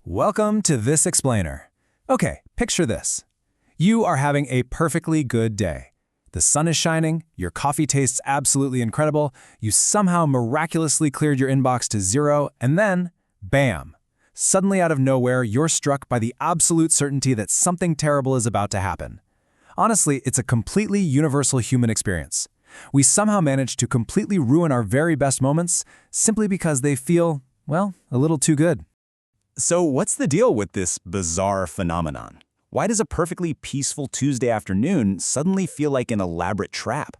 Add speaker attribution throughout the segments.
Speaker 1: Welcome to This Explainer. Okay, picture this. You are having a perfectly good day. The sun is shining, your coffee tastes absolutely incredible, you somehow miraculously cleared your inbox to 0, and then, bam! Suddenly out of nowhere, you're struck by the absolute certainty that something terrible is about to happen. Honestly, it's a completely universal human experience. We somehow manage to completely ruin our very best moments simply because they feel, well, a little too good.
Speaker 2: So what's the deal with this bizarre phenomenon? Why does a perfectly peaceful Tuesday afternoon suddenly feel like an elaborate trap?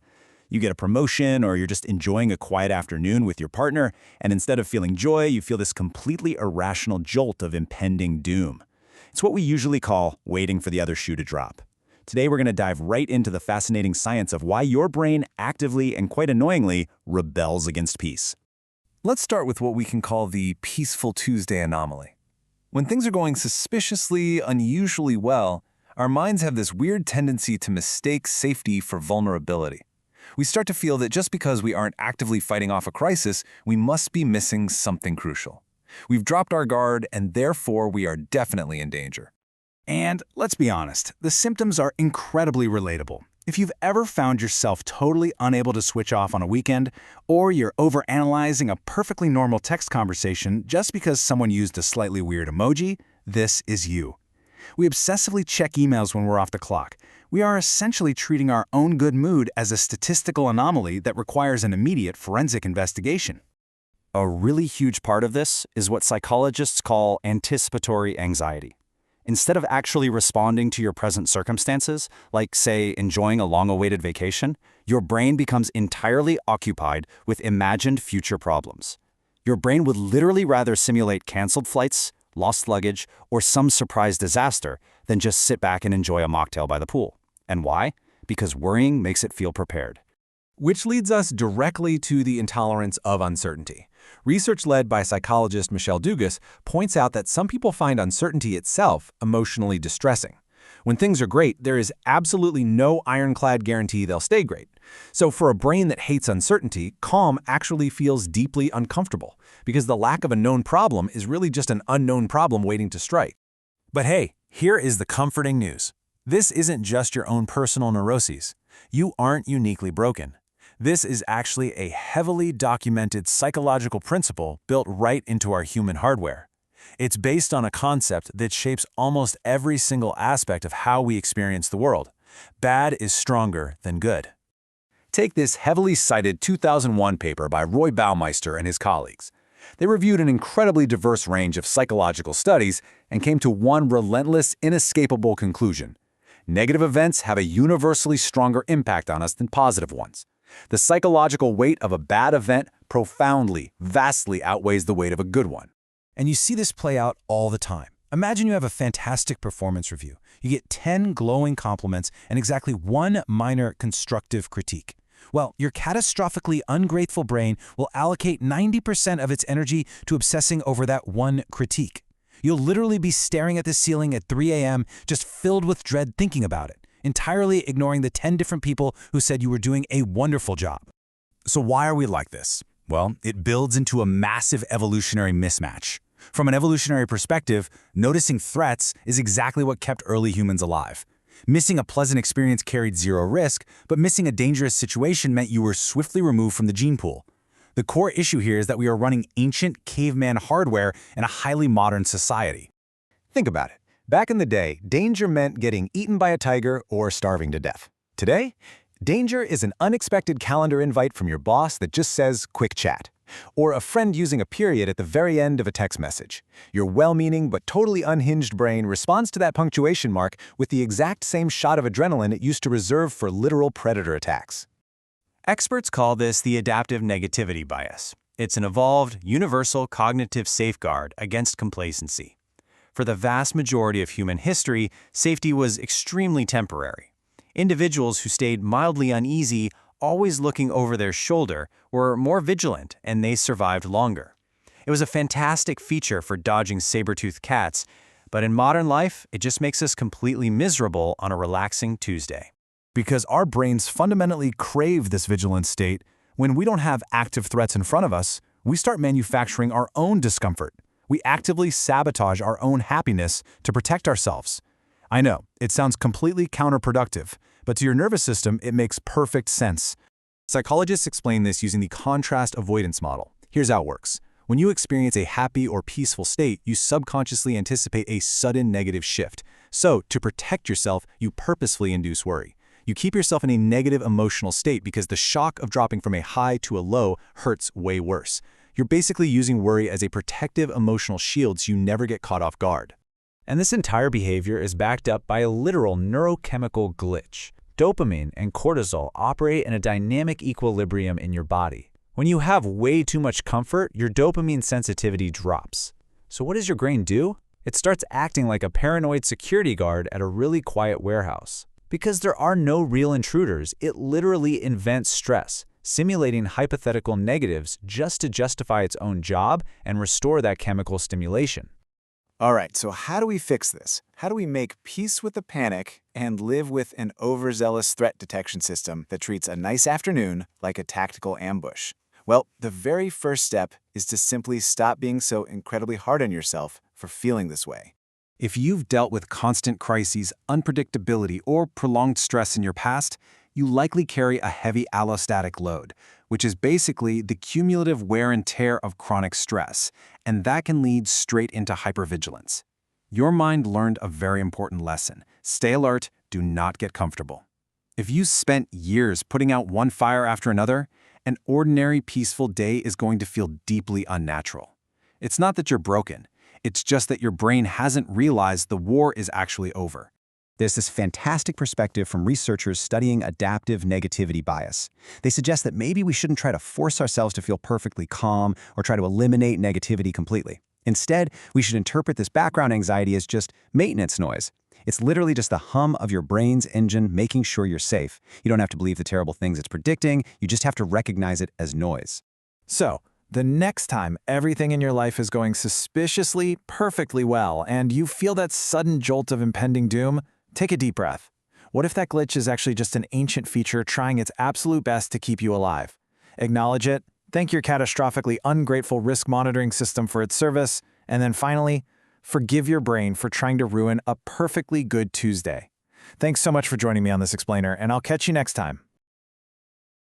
Speaker 2: You get a promotion or you're just enjoying a quiet afternoon with your partner, and instead of feeling joy, you feel this completely irrational jolt of impending doom. It's what we usually call waiting for the other shoe to drop. Today we're going to dive right into the fascinating science of why your brain actively and quite annoyingly rebels against peace.
Speaker 1: Let's start with what we can call the peaceful Tuesday anomaly. When things are going suspiciously, unusually well, our minds have this weird tendency to mistake safety for vulnerability. We start to feel that just because we aren't actively fighting off a crisis, we must be missing something crucial. We've dropped our guard, and therefore we are definitely in danger.
Speaker 3: And let's be honest, the symptoms are incredibly relatable. If you've ever found yourself totally unable to switch off on a weekend, or you're overanalyzing a perfectly normal text conversation just because someone used a slightly weird emoji, this is you. We obsessively check emails when we're off the clock. We are essentially treating our own good mood as a statistical anomaly that requires an immediate forensic investigation.
Speaker 4: A really huge part of this is what psychologists call anticipatory anxiety. Instead of actually responding to your present circumstances, like, say, enjoying a long-awaited vacation, your brain becomes entirely occupied with imagined future problems. Your brain would literally rather simulate canceled flights, lost luggage, or some surprise disaster than just sit back and enjoy a mocktail by the pool. And why? Because worrying makes it feel prepared.
Speaker 1: Which leads us directly to the intolerance of uncertainty. Research led by psychologist Michelle Dugas points out that some people find uncertainty itself emotionally distressing. When things are great, there is absolutely no ironclad guarantee they'll stay great. So for a brain that hates uncertainty, calm actually feels deeply uncomfortable, because the lack of a known problem is really just an unknown problem waiting to strike. But hey, here is the comforting news. This isn't just your own personal neuroses. You aren't uniquely broken. This is actually a heavily documented psychological principle built right into our human hardware. It's based on a concept that shapes almost every single aspect of how we experience the world. Bad is stronger than good. Take this heavily cited 2001 paper by Baumeister and his colleagues. They reviewed an incredibly diverse range of psychological studies and came to one relentless, inescapable conclusion. Negative events have a universally stronger impact on us than positive ones. The psychological weight of a bad event profoundly, vastly outweighs the weight of a good one.
Speaker 5: And you see this play out all the time. Imagine you have a fantastic performance review. You get 10 glowing compliments and exactly one minor constructive critique. Well, your catastrophically ungrateful brain will allocate 90% of its energy to obsessing over that one critique. You'll literally be staring at the ceiling at 3 a.m. just filled with dread thinking about it, entirely ignoring the 10 different people who said you were doing a wonderful job.
Speaker 3: So why are we like this? Well, it builds into a massive evolutionary mismatch. From an evolutionary perspective, noticing threats is exactly what kept early humans alive. Missing a pleasant experience carried zero risk, but missing a dangerous situation meant you were swiftly removed from the gene pool. The core issue here is that we are running ancient caveman hardware in a highly modern society.
Speaker 2: Think about it. Back in the day, danger meant getting eaten by a tiger or starving to death. Today, danger is an unexpected calendar invite from your boss that just says quick chat, or a friend using a period at the very end of a text message. Your well-meaning but totally unhinged brain responds to that punctuation mark with the exact same shot of adrenaline it used to reserve for literal predator attacks.
Speaker 4: Experts call this the adaptive negativity bias. It's an evolved, universal cognitive safeguard against complacency. For the vast majority of human history, safety was extremely temporary. Individuals who stayed mildly uneasy, always looking over their shoulder, were more vigilant and they survived longer. It was a fantastic feature for dodging saber-toothed cats, but in modern life, it just makes us completely miserable on a relaxing Tuesday.
Speaker 3: Because our brains fundamentally crave this vigilant state, when we don't have active threats in front of us, we start manufacturing our own discomfort. We actively sabotage our own happiness to protect ourselves. I know, it sounds completely counterproductive, but to your nervous system, it makes perfect sense. Psychologists explain this using the contrast avoidance model. Here's how it works. When you experience a happy or peaceful state, you subconsciously anticipate a sudden negative shift. So, to protect yourself, you purposefully induce worry. You keep yourself in a negative emotional state because the shock of dropping from a high to a low hurts way worse. You're basically using worry as a protective emotional shield so you never get caught off guard.
Speaker 5: And this entire behavior is backed up by a literal neurochemical glitch. Dopamine and cortisol operate in a dynamic equilibrium in your body. When you have way too much comfort, your dopamine sensitivity drops. So what does your brain do? It starts acting like a paranoid security guard at a really quiet warehouse. Because there are no real intruders, it literally invents stress, simulating hypothetical negatives just to justify its own job and restore that chemical stimulation.
Speaker 3: All right, so how do we fix this? How do we make peace with the panic and live with an overzealous threat detection system that treats a nice afternoon like a tactical ambush? Well, the very first step is to simply stop being so incredibly hard on yourself for feeling this way. If you've dealt with constant crises, unpredictability, or prolonged stress in your past, you likely carry a heavy allostatic load, which is basically the cumulative wear and tear of chronic stress, and that can lead straight into hypervigilance. Your mind learned a very important lesson. Stay alert, do not get comfortable. If you spent years putting out one fire after another, an ordinary peaceful day is going to feel deeply unnatural. It's not that you're broken, it's just that your brain hasn't realized the war is actually over.
Speaker 2: There's this fantastic perspective from researchers studying adaptive negativity bias. They suggest that maybe we shouldn't try to force ourselves to feel perfectly calm or try to eliminate negativity completely. Instead, we should interpret this background anxiety as just maintenance noise. It's literally just the hum of your brain's engine making sure you're safe. You don't have to believe the terrible things it's predicting, you just have to recognize it as noise.
Speaker 3: So, the next time everything in your life is going suspiciously, perfectly well, and you feel that sudden jolt of impending doom, take a deep breath. What if that glitch is actually just an ancient feature trying its absolute best to keep you alive? Acknowledge it, thank your catastrophically ungrateful risk monitoring system for its service, and then finally, forgive your brain for trying to ruin a perfectly good Tuesday. Thanks so much for joining me on this explainer, and I'll catch you next time.